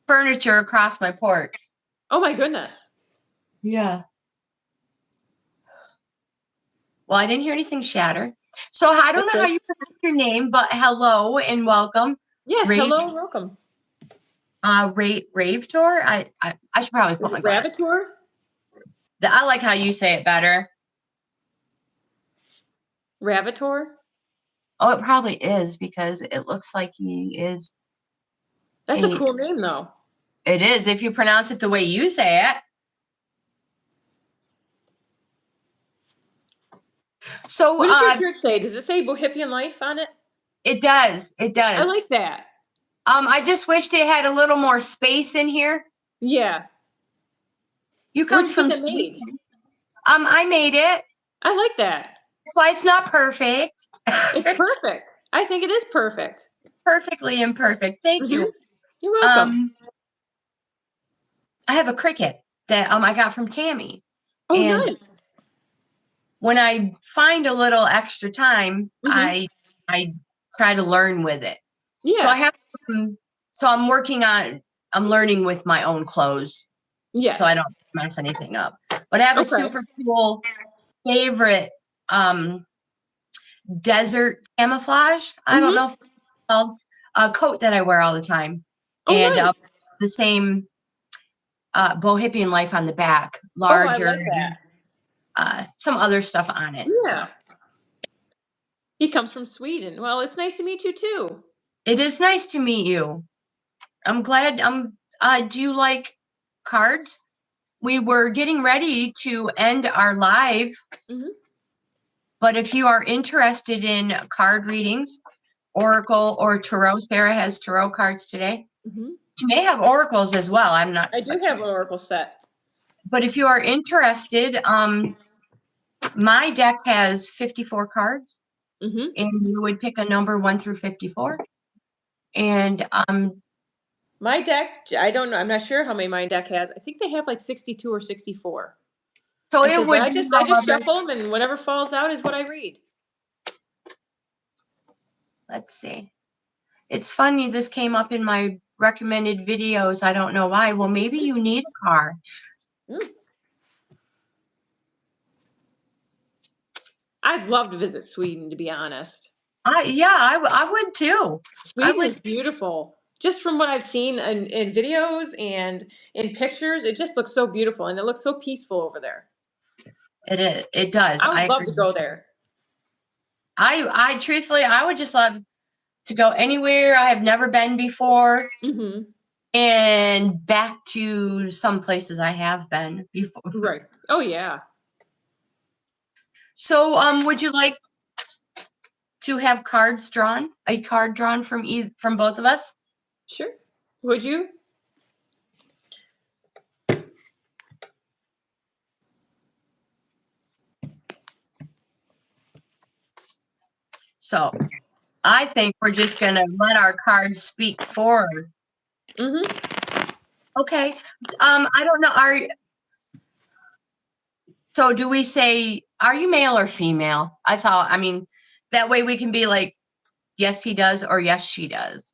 furniture across my porch. Oh my goodness. Yeah. Well, I didn't hear anything shatter. So I don't That's know how good. you pronounce your name, but hello and welcome. Yes, Rave hello, welcome. Rave Tour. I should probably put Is my it glasses. Ravitor? I like how you say it better. Ravitor? Oh, it probably is because it looks like he is. That's a cool name though. It is if you pronounce it the way you say it. So What does your shirt say? Does it say Bohippian Life on it? it does. It does. I like that. I just wished it had a little more space in here. Yeah. You come Where'd you from get that made? Sweden. I made it. I like that. That's why it's not perfect. It's perfect. I think it is perfect. Perfectly imperfect. Thank you. You're welcome. I have a cricket that I got from Tammy. Oh, and nice. when I find a little extra time, I try to learn with it. Yeah. So I have so I'm learning with my own clothes. Yes. So I don't mess anything up. But I have a super cool favorite desert camouflage. I don't know if it's called a coat that I wear all the time. Oh, and nice. the same Bohippian Life on the back, larger. Oh, I like that. Some other stuff on it. Yeah. So. He comes from Sweden. Well, it's nice to meet you too. It is nice to meet you. I'm glad. Do you like cards? We were getting ready to end our live, but if you are interested in card readings, Oracle or Tarot, Sarah has Tarot cards today. You may have Oracles as well. I'm not. I do have an Oracle set. But if you are interested, my deck has 54 cards, and you would pick a number 1 through 54. And my deck, I don't know. I'm not sure how many my deck has. I think they have like 62 or 64. So I just shuffle them, and whatever falls out is what I read. Let's see. It's funny. This came up in my recommended videos. I don't know why. Well, maybe you need a car. I'd love to visit Sweden, to be honest. I would too. Sweden is beautiful. Just from what I've seen in videos and in pictures, it just looks so beautiful, and it looks so peaceful over there. It is. It does. I would love to go there. I truthfully, I would just love to go anywhere I have never been before, and back to some places I have been before. Right. Oh yeah. So, would you like to have cards drawn? A card drawn from both of us? Sure. Would you? So, I think we're just going to let our cards speak forward. Okay. I don't know. So do we say, are you male or female? I mean, that way we can be like, yes, he does, or yes, she does.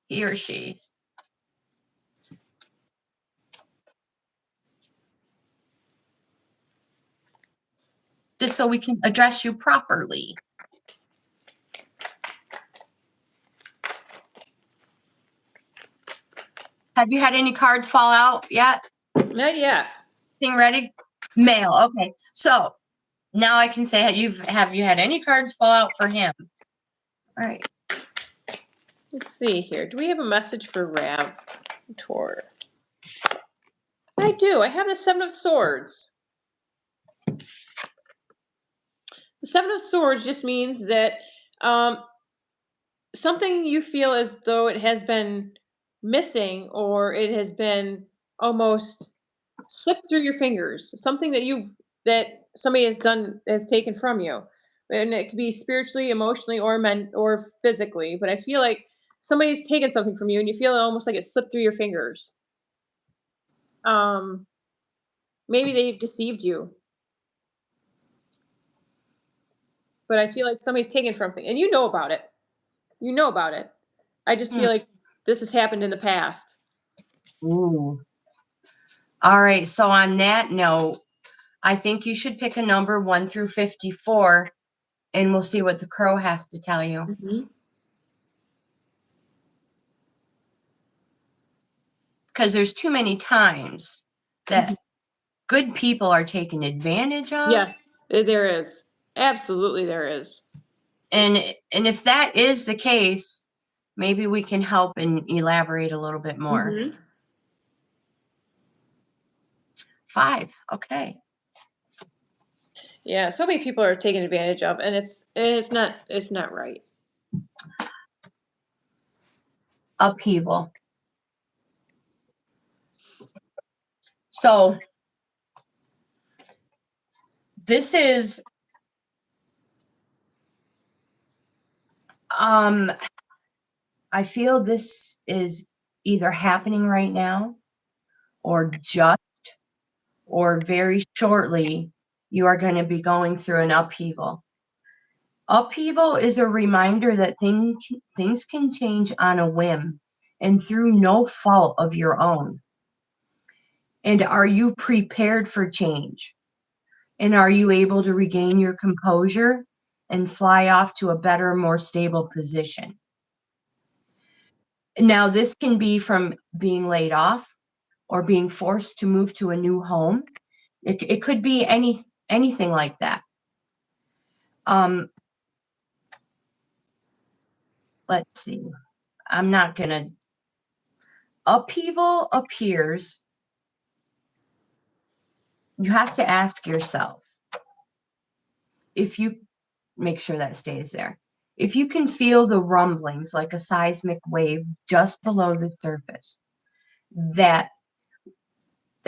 He or she. Just so we can address you properly. Have you had any cards fall out yet? Not yet. Thing ready? Male. Okay. So now I can say, have you had any cards fall out for him? All right. Let's see here. Do we have a message for Rav Tor? I do. I have the Seven of Swords. The Seven of Swords just means that something you feel as though it has been missing, or it has been almost slipped through your fingers. Something that somebody has taken from you. And it could be spiritually, emotionally, or physically. But I feel like somebody's taken something from you, and you feel almost like it slipped through your fingers. Um, Maybe they've deceived you, but I feel like somebody's taken something, and you know about it. You know about it. I just Hmm. feel like this has happened in the past. Ooh. All right. So on that note, I think you should pick a number 1 through 54, and we'll see what the crow has to tell you. Mm-hmm. Because there's too many times that good people are taken advantage of. Yes, there is. Absolutely, there is. And if that is the case, maybe we can help and elaborate a little bit more. Mm-hmm. 5. Okay. Yeah, so many people are taken advantage of, and it's not right. Upheaval. So this is I feel this is either happening right now or very shortly you are going to be going through an upheaval. Upheaval is a reminder that things can change on a whim and through no fault of your own. And are you prepared for change? And are you able to regain your composure and fly off to a better, more stable position? Now, this can be from being laid off or being forced to move to a new home. It could be anything like that. Let's see. I'm not going to. Upheaval appears. You have to ask yourself if you make sure that stays there. If you can feel the rumblings like a seismic wave just below the surface, that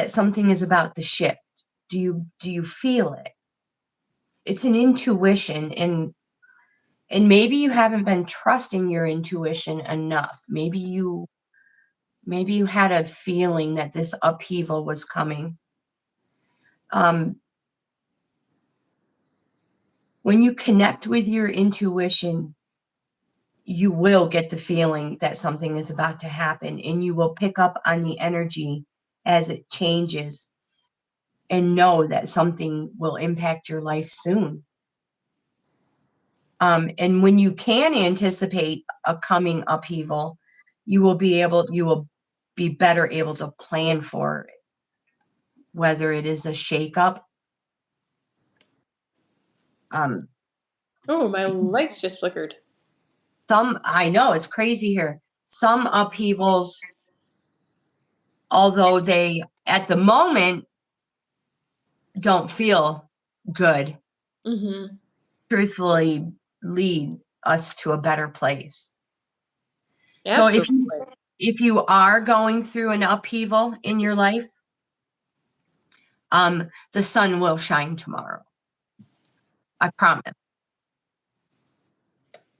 something is about to shift. Do you feel it? It's an intuition, and maybe you haven't been trusting your intuition enough. Maybe you had a feeling that this upheaval was coming. When you connect with your intuition, you will get the feeling that something is about to happen, and you will pick up on the energy as it changes and know that something will impact your life soon. And when you can anticipate a coming upheaval, you will be better able to plan for it, whether it is a shakeup. Oh, my lights just flickered. I know it's crazy here. Some upheavals, although they at the moment don't feel good, Mm-hmm. truthfully lead us to a better place. So Absolutely. if you are going through an upheaval in your life, the sun will shine tomorrow. I promise.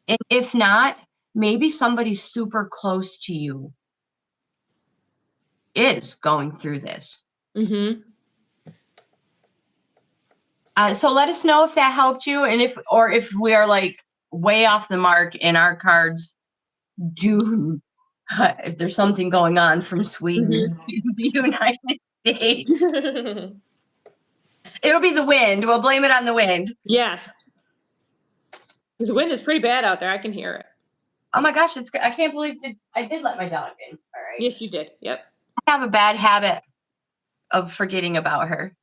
And if not, maybe somebody super close to you is going through this. Mm-hmm. So let us know if that helped you, and if we are like way off the mark in our cards. If there's something going on from Sweden to the United States, Mm-hmm. it'll be the wind. We'll blame it on the wind. Yes. The wind is pretty bad out there. I can hear it. Oh my gosh, I can't believe I did let my dog in. All right. Yes, you did. Yep. I have a bad habit of forgetting about her.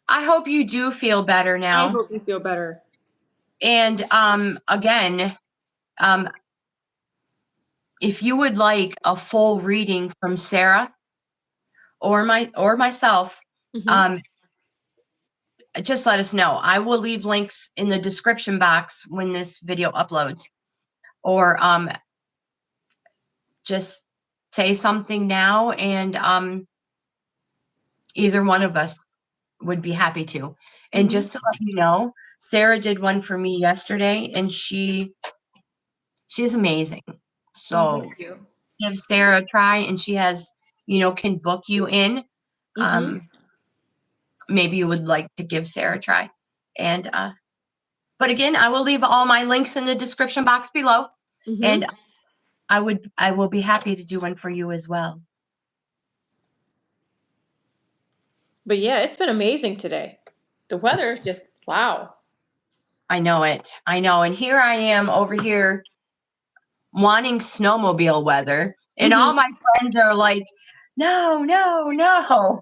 I hope you do feel better I now. hope you feel better. And again, if you would like a full reading from Sarah or myself, Mm-hmm. just let us know. I will leave links in the description box when this video uploads, or just say something now, and either one of us would be happy to. And just to let you know, Sarah did one for me yesterday, and she's amazing. So Thank you. give Sarah a try, and she has, can book you in. Maybe you would like to give Sarah a try. And but again, I will leave all my links in the description box below. And I will be happy to do one for you as well. But yeah, it's been amazing today. The weather is just, wow. I know it. I know. And here I am over here wanting snowmobile weather. And all my friends are like, no, no, no.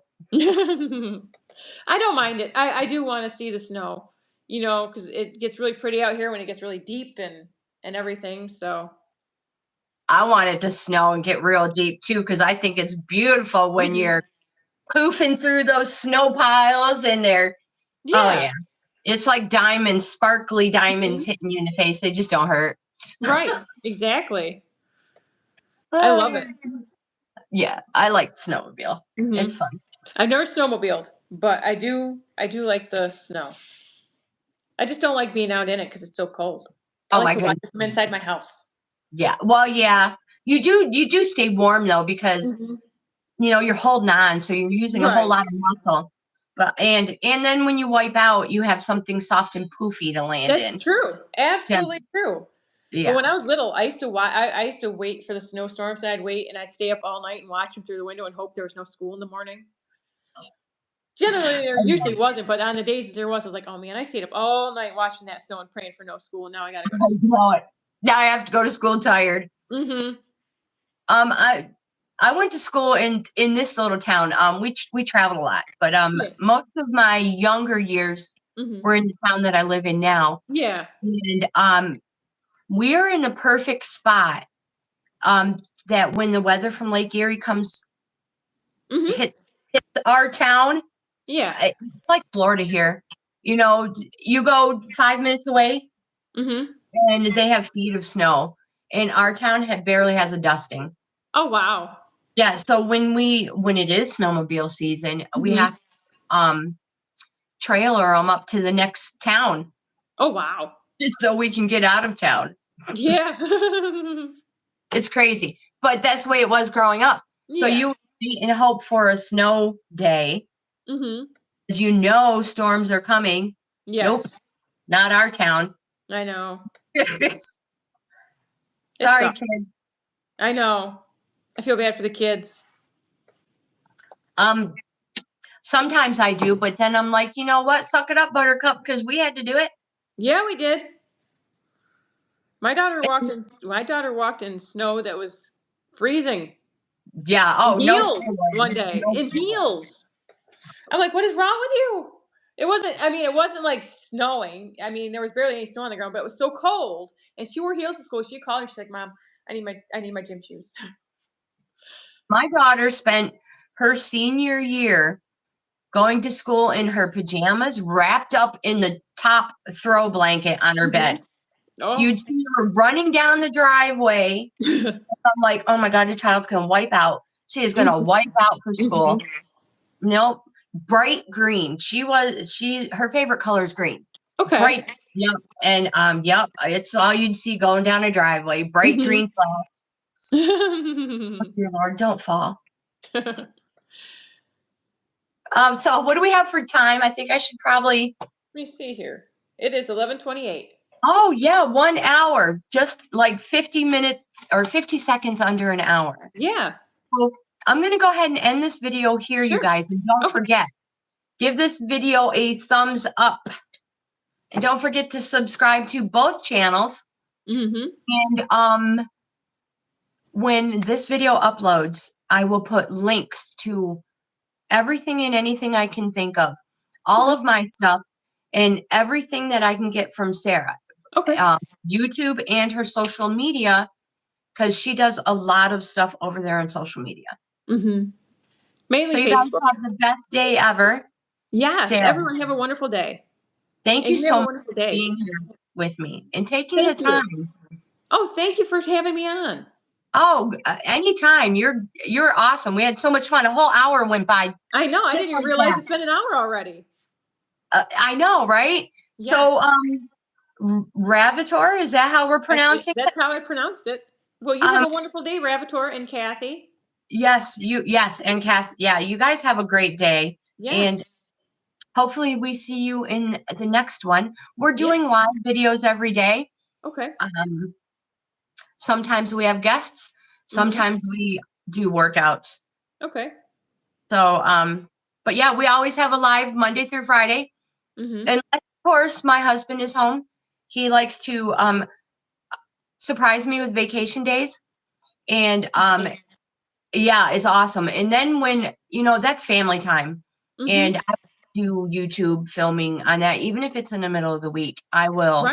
I don't mind it. I do want to see the snow, because it gets really pretty out here when it gets really deep and everything. So I want it to snow and get real deep too, because I think it's beautiful when you're poofing through those snow piles and they're, oh yeah. It's like diamonds, sparkly diamonds hitting you in the face. They just don't hurt. Right. Exactly. I love it. Yeah, I like snowmobile. It's fun. I've never snowmobiled, but I do like the snow. I just don't like being out in it because it's so cold. I like to watch it from inside my house. Yeah. Well, yeah. You do stay warm though, because you're holding on, so you're using a whole lot of muscle. But and then when you wipe out, you have something soft and poofy to land in. That's true. Absolutely true. Yeah. But when I was little, I used to I used to wait for the snowstorms. I'd wait and I'd stay up all night and watch them through the window and hope there was no school in the morning. Generally, there usually wasn't, but on the days that there was, I was like, oh man, I stayed up all night watching that snow and praying for no school. And now I got to go to school. Now I have to go to school tired. I went to school in this little town. We traveled a lot, but most of my younger years were in the town that I live in now. Yeah. And we're in a perfect spot. That when the weather from Lake Erie comes hits our town. Yeah. It's like Florida here. You go 5 minutes away and they have feet of snow. And our town barely has a dusting. Oh, wow. Yeah. So when it is snowmobile season, we have trailer them up to the next town. Oh, wow. So we can get out of town. Yeah. It's crazy. But that's the way it was growing up. So you wait and hope for a snow day. Because storms are coming. Yes. Nope. Not our town. I know. Sorry, kids. I know. I feel bad for the kids. Sometimes I do, but then I'm like, you know what? Suck it up, Buttercup, because we had to do it. Yeah, we did. My daughter walked in snow that was freezing. Yeah. Oh, heels no. One day in heels. I'm like, what is wrong with you? It wasn't like snowing. There was barely any snow on the ground, but it was so cold. And she wore heels to school. She called and she's like, Mom, I need my gym shoes. My daughter spent her senior year going to school in her pajamas, wrapped up in the top throw blanket on her bed. Oh. You'd see her running down the driveway. I'm like, oh my God, the child's going to wipe out. She is going to wipe out for school. Nope. Bright green. Her favorite color is green. Okay. Bright. Yep. And it's all you'd see going down a driveway. Bright green flowers. Dear Lord, don't fall. So what do we have for time? I think I should probably. Let me see here. It is 11:28. Oh yeah, 1 hour. Just like 50 minutes or 50 seconds under an hour. Yeah. So I'm going to go ahead and end this video here, you guys. And don't forget, give this video a thumbs up. And don't forget to subscribe to both channels. And when this video uploads, I will put links to everything and anything I can think of. All of my stuff and everything that I can get from Sarah. Okay. YouTube and her social media, because she does a lot of stuff over there on social media. Mainly so you guys have the best day ever. Yes. Sarah. Everyone have a wonderful day. Thank you so much for being here with me and taking the time. Oh, thank you for having me on. Oh, anytime. You're awesome. We had so much fun. A whole hour went by. I know. I didn't even realize it's been an hour already. I know, right? Yeah. So, Ravator, is that how we're pronouncing it? That's how I pronounced it. Well, you have a wonderful day, Ravator and Kathy. Yes, and Kath, yeah, you guys have a great day. Yes. And hopefully we see you in the next one. We're Yeah. doing live videos every day. Okay. Sometimes we have guests, sometimes we do workouts. Okay. So, but yeah, we always have a live Monday through Friday. And of course, my husband is home. He likes to surprise me with vacation days. And yeah, it's awesome. And then when, that's family time. And I do YouTube filming on that. Even if it's in the middle of the week, I will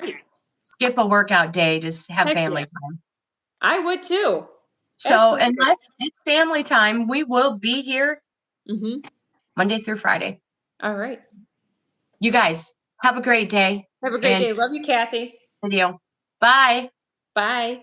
skip a workout day to have Heck family yeah. time. I would too. So Absolutely. unless it's family time, we will be here Monday through Friday. All right. You guys have a great day. Have a great day. Love you, Kathy. Video. Bye. Bye.